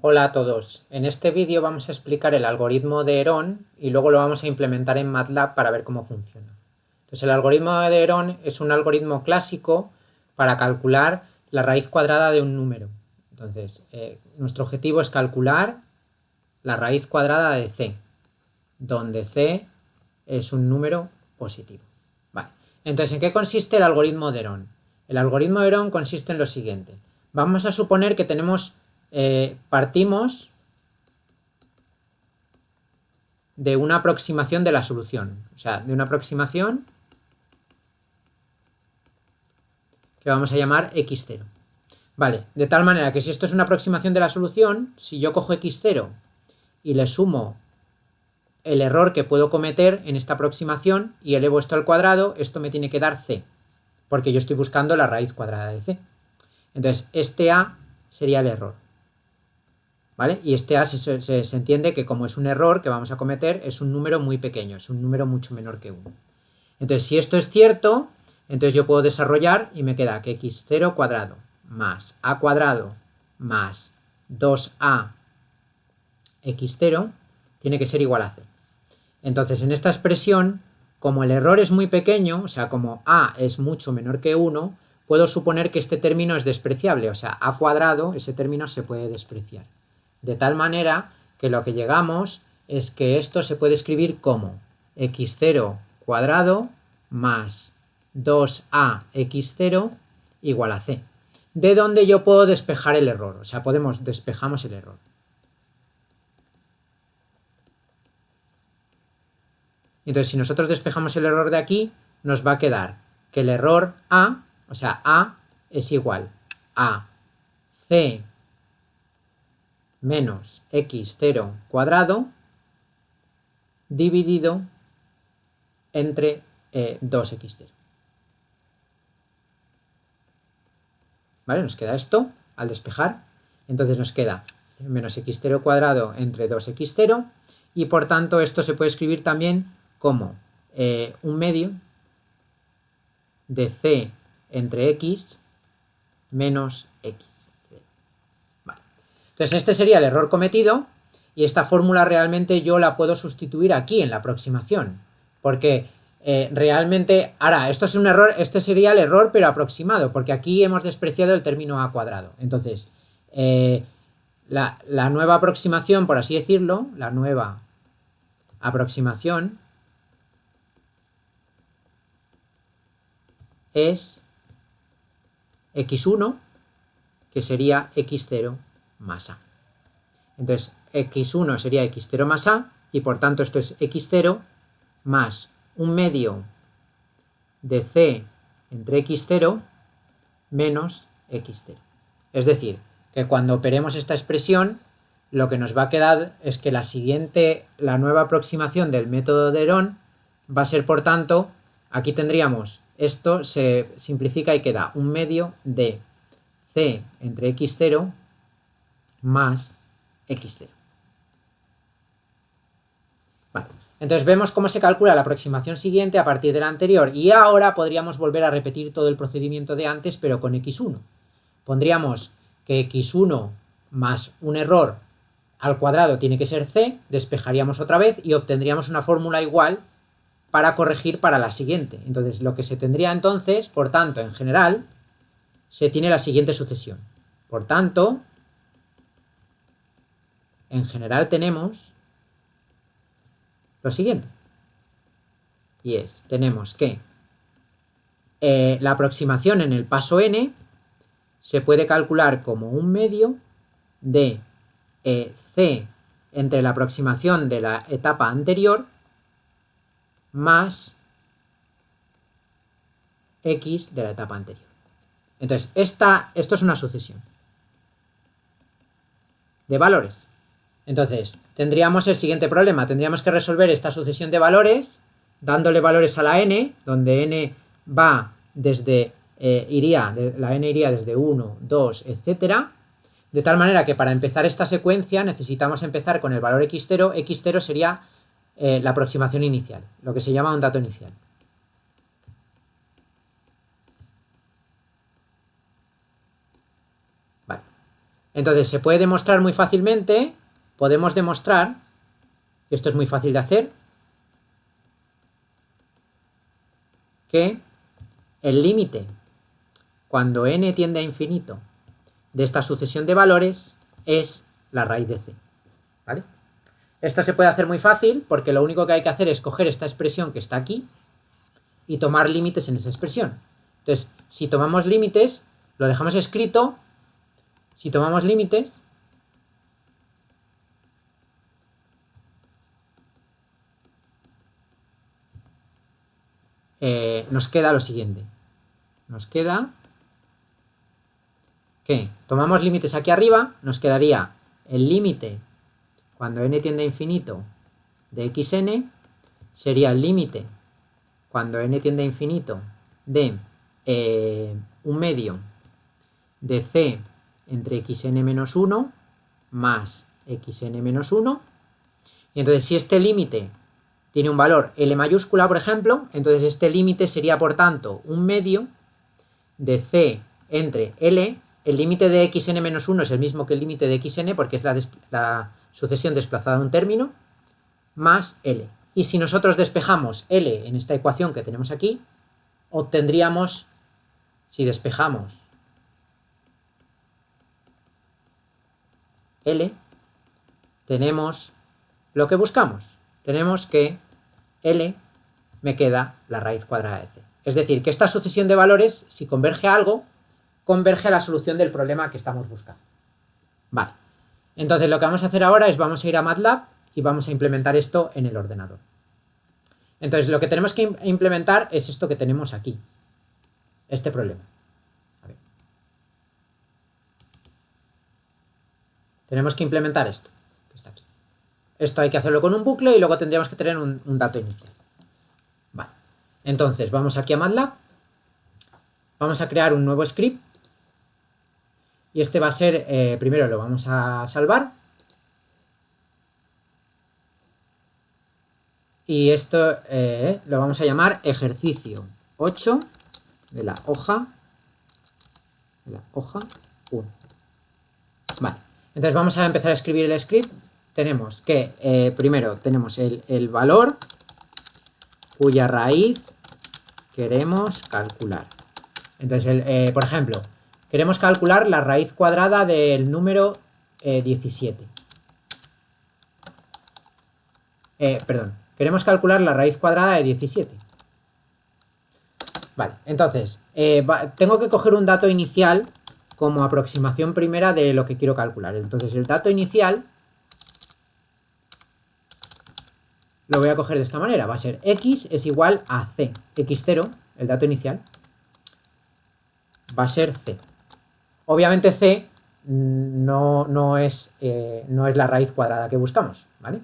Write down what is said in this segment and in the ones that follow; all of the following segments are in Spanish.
Hola a todos. En este vídeo vamos a explicar el algoritmo de Herón y luego lo vamos a implementar en MATLAB para ver cómo funciona. Entonces, el algoritmo de Herón es un algoritmo clásico para calcular la raíz cuadrada de un número. Entonces, nuestro objetivo es calcular la raíz cuadrada de c, donde c es un número positivo. Vale. Entonces, ¿en qué consiste el algoritmo de Herón? El algoritmo de Herón consiste en lo siguiente. Vamos a suponer que partimos de una aproximación de la solución. O sea, de una aproximación que vamos a llamar x0. Vale, de tal manera que si esto es una aproximación de la solución, si yo cojo x0 y le sumo el error que puedo cometer en esta aproximación y elevo esto al cuadrado, esto me tiene que dar c, porque yo estoy buscando la raíz cuadrada de c. Entonces, este a sería el error. ¿Vale? Y este a se entiende que como es un error que vamos a cometer, es un número muy pequeño, es un número mucho menor que 1. Entonces, si esto es cierto, entonces yo puedo desarrollar y me queda que x0 cuadrado más a cuadrado más 2a x0 tiene que ser igual a c. Entonces, en esta expresión, como el error es muy pequeño, o sea, como a es mucho menor que 1, puedo suponer que este término es despreciable, o sea, a cuadrado, ese término se puede despreciar. De tal manera que lo que llegamos es que esto se puede escribir como x0 cuadrado más 2a x0 igual a c. De donde yo puedo despejar el error, o sea, despejamos el error. Entonces, si nosotros despejamos el error de aquí, nos va a quedar que el error a, o sea, a es igual a c menos x0 cuadrado dividido entre 2x0. ¿Vale? Nos queda esto al despejar. Entonces nos queda menos x0 cuadrado entre 2x0 y por tanto esto se puede escribir también como un medio de c entre x menos x0. Vale. Entonces este sería el error cometido y esta fórmula realmente yo la puedo sustituir aquí en la aproximación, porque realmente, ahora, esto es un error, este sería el error pero aproximado, porque aquí hemos despreciado el término a cuadrado. Entonces, la nueva aproximación, por así decirlo, la nueva aproximación es x1, que sería x0 más a. Entonces, x1 sería x0 más a, y por tanto esto es x0 más un medio de c entre x0 menos x0. Es decir, que cuando operemos esta expresión, lo que nos va a quedar es que la nueva aproximación del método de Herón va a ser, por tanto, aquí tendríamos, esto se simplifica y queda un medio de c entre x0 más x0. Vale. Entonces vemos cómo se calcula la aproximación siguiente a partir de la anterior y ahora podríamos volver a repetir todo el procedimiento de antes pero con x1. Pondríamos que x1 más un error al cuadrado tiene que ser c, despejaríamos otra vez y obtendríamos una fórmula igual para corregir para la siguiente. Entonces lo que se tendría entonces, por tanto, en general, se tiene la siguiente sucesión. Por tanto, en general tenemos lo siguiente. Y tenemos que la aproximación en el paso n se puede calcular como un medio de c entre la aproximación de la etapa anterior más x de la etapa anterior. Entonces, esto es una sucesión de valores. Entonces, tendríamos el siguiente problema. Tendríamos que resolver esta sucesión de valores dándole valores a la n, donde n va desde, la n iría desde 1, 2, etcétera, de tal manera que para empezar esta secuencia necesitamos empezar con el valor x0. x0 sería la aproximación inicial, lo que se llama un dato inicial. Vale. Entonces se puede demostrar muy fácilmente, podemos demostrar, y esto es muy fácil de hacer, que el límite cuando n tiende a infinito de esta sucesión de valores es la raíz de c, ¿vale? Esto se puede hacer muy fácil porque lo único que hay que hacer es coger esta expresión que está aquí y tomar límites en esa expresión. Entonces, si tomamos límites, lo dejamos escrito, si tomamos límites, nos queda lo siguiente. Nos queda que tomamos límites aquí arriba, nos quedaría el límite cuando n tiende a infinito de xn, sería el límite cuando n tiende a infinito de 1/2 de c entre xn menos 1 más xn menos 1. Y entonces si este límite tiene un valor L mayúscula, por ejemplo, entonces este límite sería, por tanto, 1/2 de c entre L. El límite de xn menos 1 es el mismo que el límite de xn porque es la sucesión desplazada a un término, más L. Y si nosotros despejamos L en esta ecuación que tenemos aquí, obtendríamos, si despejamos L, tenemos lo que buscamos. Tenemos que L me queda la raíz cuadrada de c. Es decir, que esta sucesión de valores, si converge a algo, converge a la solución del problema que estamos buscando. Vale. Entonces lo que vamos a hacer ahora es vamos a ir a MATLAB y vamos a implementar esto en el ordenador. Entonces lo que tenemos que implementar es esto que tenemos aquí. Este problema. A ver. Tenemos que implementar esto, que está aquí. Esto hay que hacerlo con un bucle y luego tendríamos que tener un dato inicial. Vale. Entonces vamos aquí a MATLAB. Vamos a crear un nuevo script. Y este va a ser, primero lo vamos a salvar. Y esto lo vamos a llamar ejercicio 8 de la hoja 1. Vale, entonces vamos a empezar a escribir el script. Tenemos que, primero tenemos el valor cuya raíz queremos calcular. Entonces, por ejemplo, queremos calcular la raíz cuadrada del número 17. Perdón, queremos calcular la raíz cuadrada de 17. Vale, entonces, tengo que coger un dato inicial como aproximación primera de lo que quiero calcular. Entonces, el dato inicial lo voy a coger de esta manera. Va a ser x es igual a c. x0, el dato inicial, va a ser c. Obviamente c no es la raíz cuadrada que buscamos, ¿vale?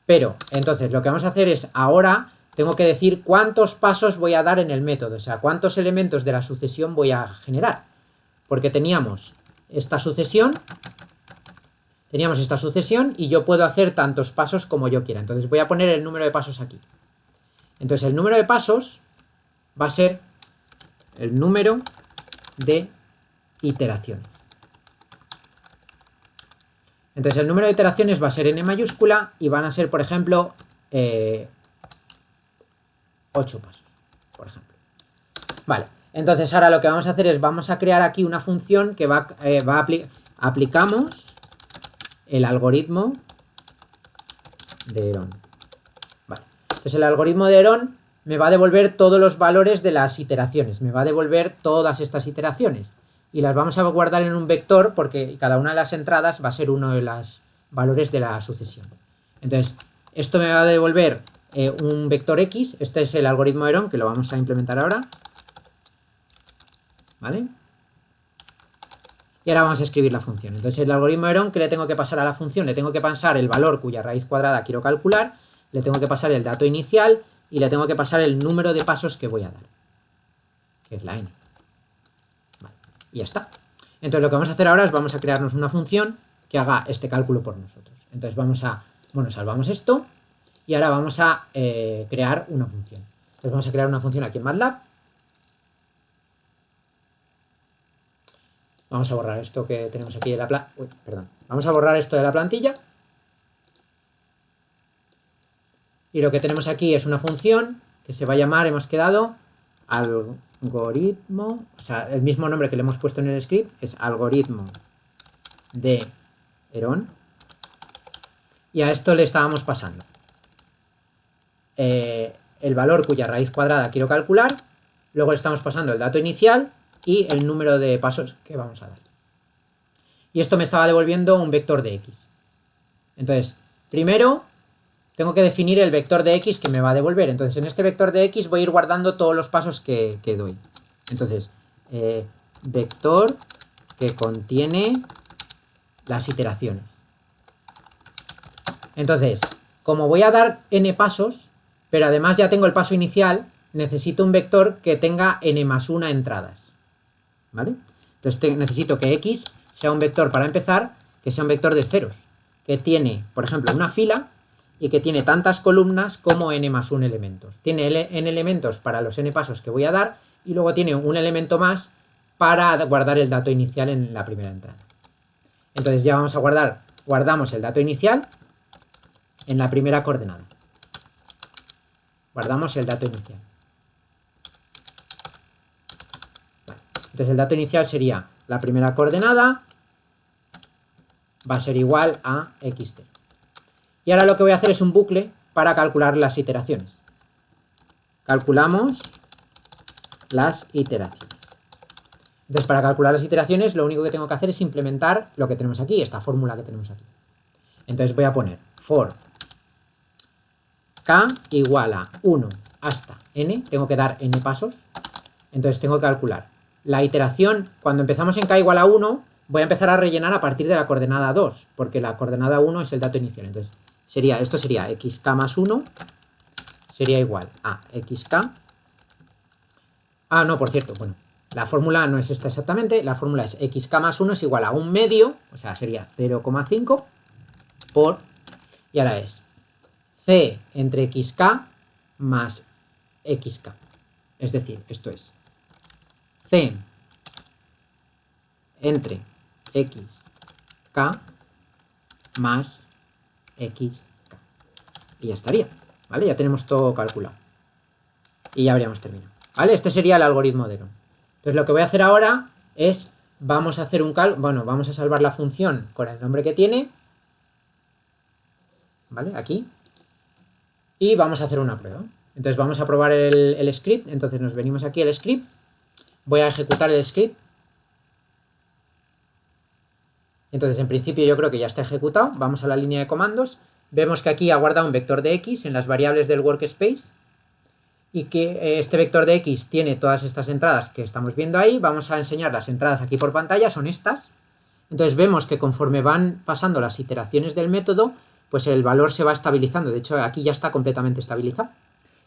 Pero, entonces, lo que vamos a hacer es, ahora tengo que decir cuántos pasos voy a dar en el método, o sea, cuántos elementos de la sucesión voy a generar. Porque teníamos esta sucesión y yo puedo hacer tantos pasos como yo quiera. Entonces voy a poner el número de pasos aquí. Entonces el número de pasos va a ser el número de iteraciones. Entonces el número de iteraciones va a ser n mayúscula y van a ser, por ejemplo, 8 pasos, por ejemplo. Vale, entonces ahora lo que vamos a hacer es, vamos a crear aquí una función que aplicamos el algoritmo de Herón. Vale, entonces el algoritmo de Herón me va a devolver todos los valores de las iteraciones, me va a devolver todas estas iteraciones. Y las vamos a guardar en un vector porque cada una de las entradas va a ser uno de los valores de la sucesión. Entonces, esto me va a devolver un vector x. Este es el algoritmo de Herón, que lo vamos a implementar ahora. ¿Vale? Y ahora vamos a escribir la función. Entonces, el algoritmo de Herón, ¿qué le tengo que pasar a la función? Le tengo que pasar el valor cuya raíz cuadrada quiero calcular, le tengo que pasar el dato inicial y le tengo que pasar el número de pasos que voy a dar, que es la n. Y ya está. Entonces lo que vamos a hacer ahora es vamos a crearnos una función que haga este cálculo por nosotros. Entonces salvamos esto y ahora vamos a crear una función. Entonces vamos a crear una función aquí en MATLAB. Vamos a borrar esto que tenemos aquí de la perdón. Vamos a borrar esto de la plantilla. Y lo que tenemos aquí es una función que se va a llamar, hemos quedado, algoritmo, o sea, el mismo nombre que le hemos puesto en el script es algoritmo de Herón. Y a esto le estábamos pasando el valor cuya raíz cuadrada quiero calcular, luego le estamos pasando el dato inicial y el número de pasos que vamos a dar. Y esto me estaba devolviendo un vector de x. Entonces, primero tengo que definir el vector de x que me va a devolver. Entonces, en este vector de x voy a ir guardando todos los pasos que doy. Entonces, vector que contiene las iteraciones. Entonces, como voy a dar n pasos, pero además ya tengo el paso inicial, necesito un vector que tenga n más 1 entradas. ¿Vale? Entonces necesito que x sea un vector, para empezar, que sea un vector de ceros, que tiene, por ejemplo, una fila y que tiene tantas columnas como n más 1 elementos. Tiene n elementos para los n pasos que voy a dar y luego tiene un elemento más para guardar el dato inicial en la primera entrada. Entonces ya vamos a guardamos el dato inicial en la primera coordenada. Guardamos el dato inicial. Vale. Entonces el dato inicial sería la primera coordenada va a ser igual a x0. Y ahora lo que voy a hacer es un bucle para calcular las iteraciones. Calculamos las iteraciones. Entonces, para calcular las iteraciones, lo único que tengo que hacer es implementar lo que tenemos aquí, esta fórmula que tenemos aquí. Entonces voy a poner for k igual a 1 hasta n, tengo que dar n pasos, entonces tengo que calcular la iteración. Cuando empezamos en k igual a 1, voy a empezar a rellenar a partir de la coordenada 2, porque la coordenada 1 es el dato inicial. Entonces esto sería xk más 1, sería igual a xk. Ah, no, por cierto, bueno, la fórmula no es esta exactamente, la fórmula es xk más 1 es igual a un medio, o sea, sería 0,5 por, y ahora es c entre xk más xk. Es decir, esto es c entre xk más xk. Y ya estaría, ¿vale? Ya tenemos todo calculado. Y ya habríamos terminado, ¿vale? Este sería el algoritmo de Herón. Entonces lo que voy a hacer ahora es, vamos a hacer un vamos a salvar la función con el nombre que tiene, ¿vale? Aquí. Y vamos a hacer una prueba. Entonces vamos a probar el script. Entonces nos venimos aquí al script. Voy a ejecutar el script. Entonces en principio yo creo que ya está ejecutado. Vamos a la línea de comandos. Vemos que aquí ha guardado un vector de x en las variables del workspace. Y que este vector de x tiene todas estas entradas que estamos viendo ahí. Vamos a enseñar las entradas aquí por pantalla. Son estas. Entonces vemos que conforme van pasando las iteraciones del método, pues el valor se va estabilizando. De hecho, aquí ya está completamente estabilizado.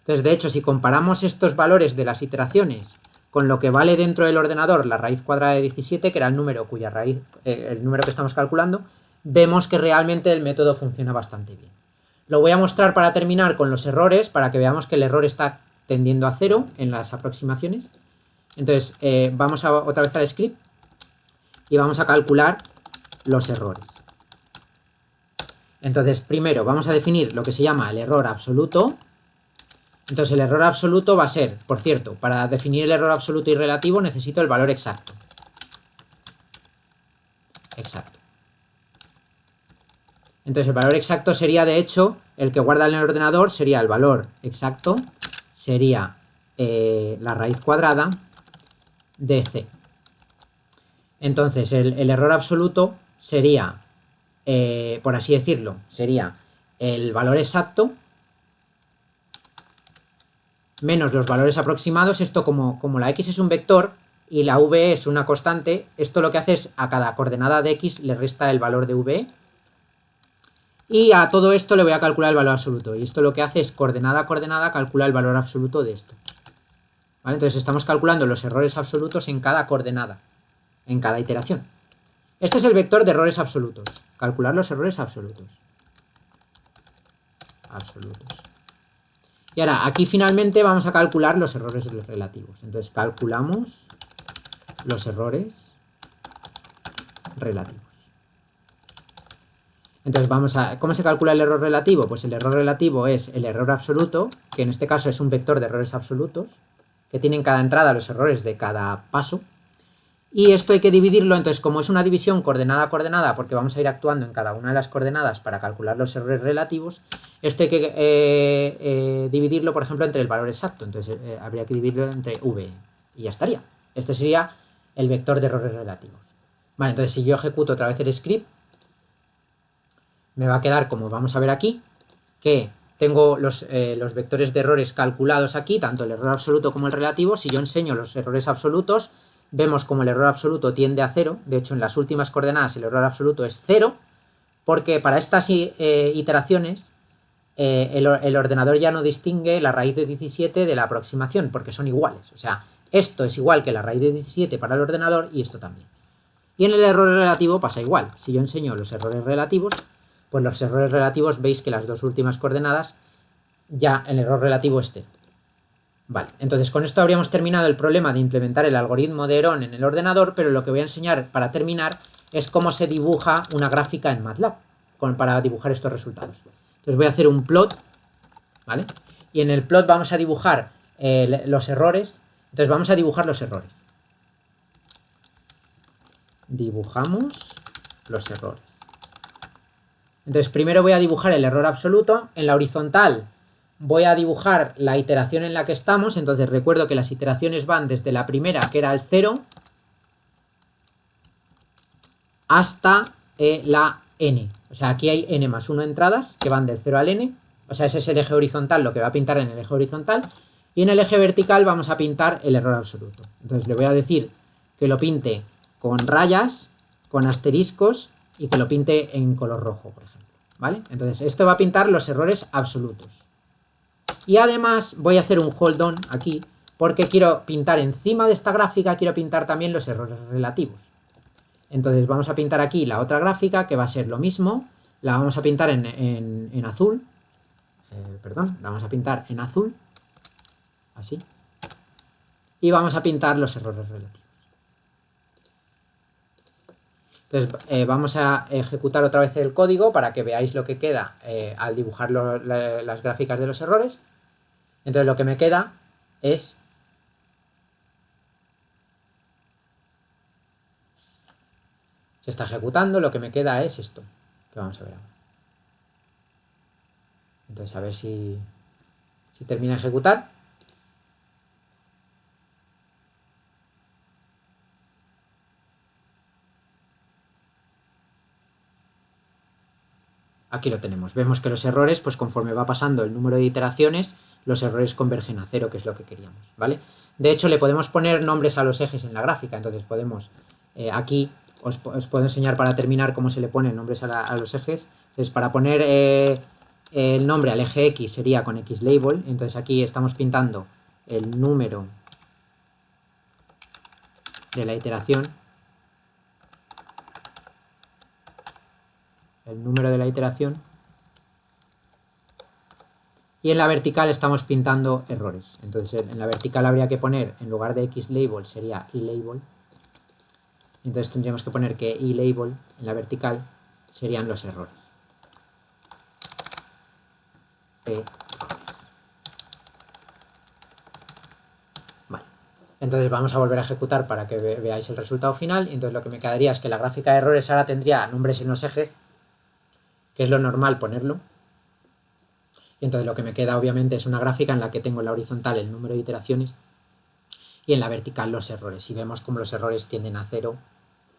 Entonces, de hecho, si comparamos estos valores de las iteraciones con lo que vale dentro del ordenador la raíz cuadrada de 17, que era el número cuya raíz, el número que estamos calculando, vemos que realmente el método funciona bastante bien. Lo voy a mostrar para terminar con los errores, para que veamos que el error está tendiendo a 0 en las aproximaciones. Entonces, vamos otra vez al script y vamos a calcular los errores. Entonces, primero vamos a definir lo que se llama el error absoluto. Entonces, el error absoluto va a ser, por cierto, para definir el error absoluto y relativo necesito el valor exacto. Exacto. Entonces, el valor exacto sería, de hecho, el que guarda en el ordenador sería el valor exacto, sería la raíz cuadrada de c. Entonces, el error absoluto sería, por así decirlo, sería el valor exacto menos los valores aproximados. Esto como la x es un vector y la v es una constante, esto lo que hace es a cada coordenada de x le resta el valor de v. Y a todo esto le voy a calcular el valor absoluto. Y esto lo que hace es coordenada a coordenada calcula el valor absoluto de esto. ¿Vale? Entonces estamos calculando los errores absolutos en cada coordenada, en cada iteración. Este es el vector de errores absolutos. Calcular los errores absolutos. Y ahora, aquí finalmente vamos a calcular los errores relativos. Entonces calculamos los errores relativos. Entonces ¿cómo se calcula el error relativo? Pues el error relativo es el error absoluto, que en este caso es un vector de errores absolutos, que tiene en cada entrada los errores de cada paso. Y esto hay que dividirlo, entonces como es una división coordenada a coordenada, porque vamos a ir actuando en cada una de las coordenadas para calcular los errores relativos, esto hay que dividirlo, por ejemplo, entre el valor exacto. Entonces habría que dividirlo entre v y ya estaría. Este sería el vector de errores relativos. Vale, entonces si yo ejecuto otra vez el script, me va a quedar, como vamos a ver aquí, que tengo los vectores de errores calculados aquí, tanto el error absoluto como el relativo. Si yo enseño los errores absolutos, vemos como el error absoluto tiende a 0. De hecho, en las últimas coordenadas el error absoluto es 0, porque para estas iteraciones el ordenador ya no distingue la raíz de 17 de la aproximación, porque son iguales. O sea, esto es igual que la raíz de 17 para el ordenador y esto también. Y en el error relativo pasa igual. Si yo enseño los errores relativos, pues los errores relativos veis que las dos últimas coordenadas ya el error relativo es 0. Vale, entonces con esto habríamos terminado el problema de implementar el algoritmo de Heron en el ordenador, pero lo que voy a enseñar para terminar es cómo se dibuja una gráfica en MATLAB para dibujar estos resultados. Entonces voy a hacer un plot, ¿vale? Y en el plot vamos a dibujar los errores. Entonces vamos a dibujar los errores. Dibujamos los errores. Entonces primero voy a dibujar el error absoluto. En la horizontal voy a dibujar la iteración en la que estamos. Entonces recuerdo que las iteraciones van desde la primera, que era el 0, hasta la n. O sea, aquí hay n más 1 entradas que van del 0 al n. O sea, ese es el eje horizontal, lo que va a pintar en el eje horizontal. Y en el eje vertical vamos a pintar el error absoluto. Entonces le voy a decir que lo pinte con rayas, con asteriscos y que lo pinte en color rojo, por ejemplo. ¿Vale? Entonces esto va a pintar los errores absolutos. Y además voy a hacer un hold on aquí, porque quiero pintar encima de esta gráfica, quiero pintar también los errores relativos. Entonces vamos a pintar aquí la otra gráfica, que va a ser lo mismo. La vamos a pintar en azul. Perdón, la vamos a pintar en azul. Así. Y vamos a pintar los errores relativos. Entonces vamos a ejecutar otra vez el código para que veáis lo que queda al dibujar las gráficas de los errores. Entonces lo que me queda es se está ejecutando, lo que me queda es esto, que vamos a ver ahora. Entonces a ver si termina de ejecutar. Aquí lo tenemos. Vemos que los errores, pues conforme va pasando el número de iteraciones, los errores convergen a 0, que es lo que queríamos, ¿vale? De hecho, le podemos poner nombres a los ejes en la gráfica. Entonces podemos, aquí os puedo enseñar para terminar cómo se le ponen nombres a los ejes. Entonces para poner el nombre al eje X sería con XLabel. Entonces aquí estamos pintando el número de la iteración. El número de la iteración. Y en la vertical estamos pintando errores. Entonces en la vertical habría que poner, en lugar de XLabel sería ELabel. Entonces tendríamos que poner que ELabel en la vertical serían los errores. Vale. Entonces vamos a volver a ejecutar para que veáis el resultado final. Entonces lo que me quedaría es que la gráfica de errores ahora tendría nombres en los ejes, que es lo normal ponerlo. Y entonces lo que me queda obviamente es una gráfica en la que tengo en la horizontal el número de iteraciones y en la vertical los errores. Y vemos cómo los errores tienden a 0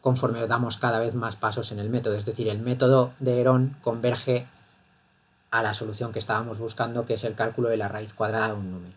conforme damos cada vez más pasos en el método. Es decir, el método de Heron converge a la solución que estábamos buscando, que es el cálculo de la raíz cuadrada de un número.